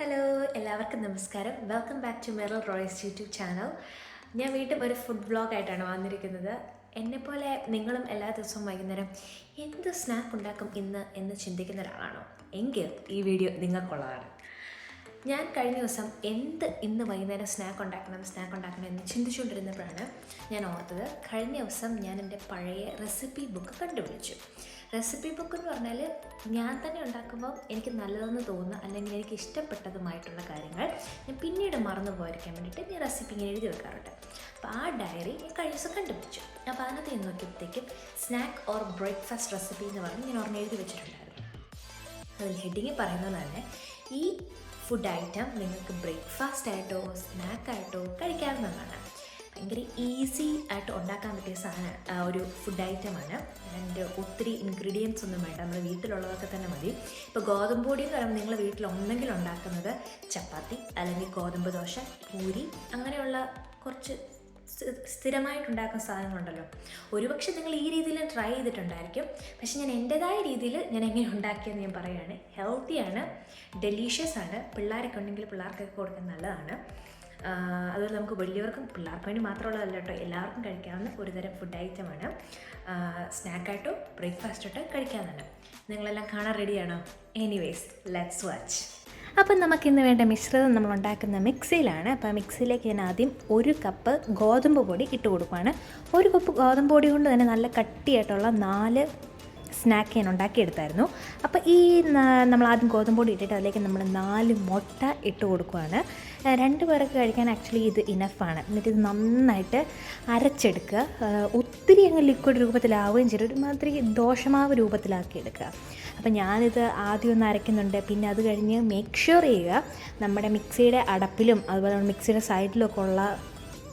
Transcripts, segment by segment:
Hello എല്ലാവർക്കും നമസ്കാരം. Welcome back to മെറൽ റോയ്സ് യൂട്യൂബ് ചാനൽ. ഞാൻ വീണ്ടും ഒരു ഫുഡ് വ്ളോഗായിട്ടാണ് വന്നിരിക്കുന്നത്. എന്നെപ്പോലെ നിങ്ങളും എല്ലാ ദിവസവും വൈകുന്നേരം എന്ത് സ്നാക്ക് ഉണ്ടാക്കും ഇന്ന് എന്ന് ചിന്തിക്കുന്ന ഒരാളാണോ? എങ്കിൽ ഈ വീഡിയോ നിങ്ങൾക്കുള്ളതാണ്. ഞാൻ കഴിഞ്ഞ ദിവസം ഇന്ന് വൈകുന്നേരം സ്നാക്ക് ഉണ്ടാക്കണം എന്ന് ചിന്തിച്ചുകൊണ്ടിരുന്നപ്പോഴാണ് ഞാൻ ഓർത്തത്, കഴിഞ്ഞ ദിവസം ഞാൻ എൻ്റെ പഴയ റെസിപ്പി ബുക്ക് കണ്ടുപിടിച്ചു. റെസിപ്പി ബുക്ക് എന്ന് പറഞ്ഞാൽ ഞാൻ തന്നെ ഉണ്ടാക്കുമ്പോൾ എനിക്ക് നല്ലതെന്ന് തോന്നുന്ന അല്ലെങ്കിൽ എനിക്ക് ഇഷ്ടപ്പെട്ടതുമായിട്ടുള്ള കാര്യങ്ങൾ ഞാൻ പിന്നീട് മറന്നു പോയിരിക്കാൻ വേണ്ടിയിട്ട് ഞാൻ റെസിപ്പി ഇങ്ങനെ എഴുതി വെക്കാറുണ്ട്. അപ്പോൾ ആ ഡയറി ഞാൻ കഴിഞ്ഞ ദിവസം കണ്ടുപിടിച്ചു. അപ്പോൾ അതിനകത്ത് നോക്കിയപ്പോഴത്തേക്കും സ്നാക്ക് ഓർ ബ്രേക്ക്ഫാസ്റ്റ് റെസിപ്പി എന്ന് പറഞ്ഞ് ഞാൻ ഒരെണ്ണം എഴുതി വെച്ചിട്ടുണ്ടായിരുന്നു. അതിൽ ഹെഡിങ് പറയുന്നത് തന്നെ, ഈ ഫുഡ് ഐറ്റം നിങ്ങൾക്ക് ബ്രേക്ക്ഫാസ്റ്റ് ആയിട്ടോ സ്നാക്കായിട്ടോ കഴിക്കാവുന്നതാണ്. ഭയങ്കര ഈസി ആയിട്ട് ഉണ്ടാക്കാൻ പറ്റിയ ഒരു ഫുഡ് ഐറ്റമാണ്. ആൻഡ് ഒത്തിരി ഇൻഗ്രീഡിയൻസ് ഒന്നും വേണ്ട, നമ്മൾ വീട്ടിലുള്ളതൊക്കെ തന്നെ മതി. ഇപ്പോൾ ഗോതമ്പ് പൊടി എന്ന് പറയുമ്പോൾ നിങ്ങൾ വീട്ടിൽ ഒന്നെങ്കിലും ഉണ്ടാക്കുന്നത് ചപ്പാത്തി അല്ലെങ്കിൽ ഗോതമ്പ് ദോശ, പൂരി, അങ്ങനെയുള്ള കുറച്ച് സ്ഥിരമായിട്ടുണ്ടാക്കുന്ന സാധനങ്ങളുണ്ടല്ലോ. ഒരുപക്ഷെ നിങ്ങൾ ഈ രീതിയിൽ ട്രൈ ചെയ്തിട്ടുണ്ടായിരിക്കും. പക്ഷെ ഞാൻ എൻ്റെതായ രീതിയിൽ ഞാൻ എങ്ങനെ ഉണ്ടാക്കിയെന്ന് ഞാൻ പറയുകയാണ്. ഹെൽത്തിയാണ്, ഡെലീഷ്യസ് ആണ്. പിള്ളേരൊക്കെ ഉണ്ടെങ്കിൽ പിള്ളേർക്കൊക്കെ കൊടുക്കാൻ നല്ലതാണ്. അതുപോലെ നമുക്ക് വലിയവർക്കും പിള്ളേർക്ക് വേണ്ടി മാത്രമുള്ളതല്ല കേട്ടോ, എല്ലാവർക്കും കഴിക്കാവുന്ന ഒരുതരം ഫുഡ് ഐറ്റമാണ്. സ്നാക്കായിട്ടോ ബ്രേക്ക്ഫാസ്റ്റായിട്ടോ കഴിക്കാവുന്നതാണ്. നിങ്ങളെല്ലാം കാണാൻ റെഡിയാണോ? Anyways, let's watch. അപ്പം നമുക്കിന്ന് വേണ്ട മിശ്രിതം നമ്മൾ ഉണ്ടാക്കുന്ന മിക്സിയിലാണ്. അപ്പോൾ മിക്സിയിലേക്ക് ഞാൻ ആദ്യം 1 കപ്പ് ഗോതമ്പ് പൊടി ഇട്ട് കൊടുക്കുകയാണ്. 1 കപ്പ് ഗോതമ്പ് പൊടി കൊണ്ട് തന്നെ നല്ല കട്ടിയായിട്ടുള്ള 4 സ്നാക്ക് ഞാൻ ഉണ്ടാക്കിയെടുത്തായിരുന്നു. അപ്പോൾ നമ്മൾ ആദ്യം ഗോതമ്പ് പൊടി ഇട്ടിട്ട് അതിലേക്ക് നമ്മൾ 4 മുട്ട ഇട്ട് കൊടുക്കുകയാണ്. 2 പേർക്ക് കഴിക്കാൻ ആക്ച്വലി ഇത് ഇനഫാണ്. എന്നിട്ട് ഇത് നന്നായിട്ട് അരച്ചെടുക്കുക. ഒത്തിരി അങ്ങ് ലിക്വിഡ് രൂപത്തിലാവുകയും ചെയ്യും, ഒരുമാതിരി ദോശമാവ് രൂപത്തിലാക്കി എടുക്കുക. അപ്പോൾ ഞാനിത് ആദ്യം ഒന്ന് അരയ്ക്കുന്നുണ്ട്. പിന്നെ അത് കഴിഞ്ഞ് മേക്ക് ഷുവർ ചെയ്യുക നമ്മുടെ മിക്സിയുടെ അടപ്പിലും അതുപോലെ നമ്മുടെ മിക്സിയുടെ സൈഡിലൊക്കെ ഉള്ള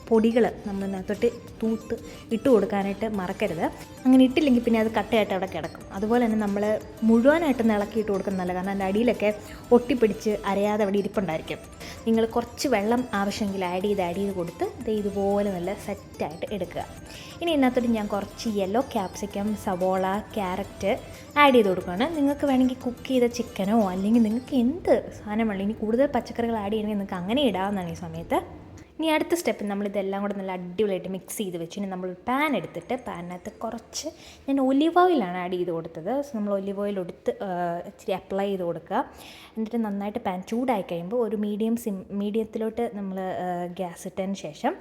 പൊടികൾ നമ്മൾ അതിനകത്തോട്ട് തൂത്ത് ഇട്ട് കൊടുക്കാനായിട്ട് മറക്കരുത്. അങ്ങനെ ഇട്ടില്ലെങ്കിൽ പിന്നെ അത് കട്ടയായിട്ട് അവിടെ കിടക്കും. അതുപോലെ തന്നെ നമ്മൾ മുഴുവനായിട്ട് ഇളക്കിയിട്ട് കൊടുക്കുന്നതല്ല, കാരണം അതിൻ്റെ അടിയിലൊക്കെ ഒട്ടിപ്പിടിച്ച് അരയാതെ അവിടെ ഇരിപ്പുണ്ടായിരിക്കും. നിങ്ങൾ കുറച്ച് വെള്ളം ആവശ്യമെങ്കിൽ ആഡ് ചെയ്ത് കൊടുത്ത് ഇതുപോലെ നല്ല സെറ്റായിട്ട് എടുക്കുക. ഇനി ഇതിനകത്തോട്ട് ഞാൻ കുറച്ച് യെല്ലോ ക്യാപ്സിക്കം, സവോള, ക്യാരറ്റ് ആഡ് ചെയ്ത് കൊടുക്കുകയാണ്. നിങ്ങൾക്ക് വേണമെങ്കിൽ കുക്ക് ചെയ്ത ചിക്കനോ അല്ലെങ്കിൽ നിങ്ങൾക്ക് എന്ത് സാധനം വേണം, ഇനി കൂടുതൽ പച്ചക്കറികൾ ആഡ് ചെയ്യണമെങ്കിൽ നിങ്ങൾക്ക് അങ്ങനെ ഇടാവുന്നതാണ് ഈ സമയത്ത്. ഇനി അടുത്ത സ്റ്റെപ്പ് നമ്മളിതെല്ലാം കൂടെ നല്ല അടിപൊളിയായിട്ട് മിക്സ് ചെയ്ത് വെച്ച് ഇനി നമ്മൾ പാൻ എടുത്തിട്ട് പാനിനകത്ത് കുറച്ച് ഞാൻ ഒലിവ് ഓയിലാണ് ആഡ് ചെയ്ത് കൊടുത്തത്. സോ നമ്മൾ ഒലിവ് ഓയിൽ എടുത്ത് ഇച്ചിരി അപ്ലൈ ചെയ്ത് കൊടുക്കുക. എന്നിട്ട് നന്നായിട്ട് പാൻ ചൂടായി കഴിയുമ്പോൾ ഒരു മീഡിയത്തിലോട്ട് നമ്മൾ ഗ്യാസ് ഇട്ടതിന് ശേഷം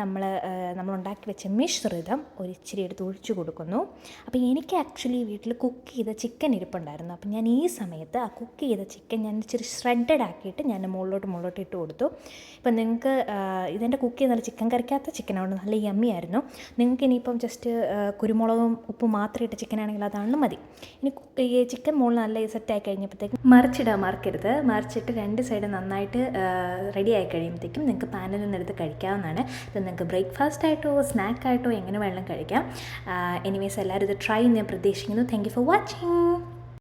നമ്മൾ ഉണ്ടാക്കി വെച്ച മിശ്രിതം ഇച്ചിരി എടുത്ത് ഒഴിച്ച് കൊടുക്കുന്നു. അപ്പോൾ എനിക്ക് ആക്ച്വലി വീട്ടിൽ കുക്ക് ചെയ്ത ചിക്കൻ ഇരിപ്പുണ്ടായിരുന്നു. അപ്പോൾ ഞാൻ ഈ സമയത്ത് ആ കുക്ക് ചെയ്ത ചിക്കൻ ഞാൻ ഇച്ചിരി ഷ്രെഡഡ് ആക്കിയിട്ട് ഞാൻ മുകളിലോട്ട് ഇട്ട് കൊടുത്തു. ഇപ്പം നിങ്ങൾക്ക് ഇതെൻ്റെ കുക്ക് ചെയ്ത് നല്ല ചിക്കൻ കറിക്കാത്ത ചിക്കനാണ്, നല്ല യമ്മി ആയിരുന്നു. നിങ്ങൾക്ക് ഇനിയിപ്പം ജസ്റ്റ് കുരുമുളകും ഉപ്പും മാത്രം ഇട്ട ചിക്കനാണെങ്കിൽ അതാണ് മതി. ഇനി ഈ ചിക്കൻ മുകളിൽ നല്ല സെറ്റായി കഴിഞ്ഞപ്പോഴത്തേക്കും മറിച്ചിട്ട് 2 സൈഡ് നന്നായിട്ട് റെഡി ആയി കഴിയുമ്പോഴത്തേക്കും നിങ്ങൾക്ക് പാനിൽ നിന്നെടുത്ത് കഴിക്കാവുന്നതാണ്. ഇത് നിങ്ങൾക്ക് ബ്രേക്ക്ഫാസ്റ്റ് ആയിട്ടോ സ്നാക്കായിട്ടോ എങ്ങനെ വേണമെങ്കിലും കഴിക്കാം. എനിവേസ് എല്ലാവരും ഇത് ട്രൈ ചെയ്യാൻ പ്രതീക്ഷിക്കുന്നു. Thank you for watching.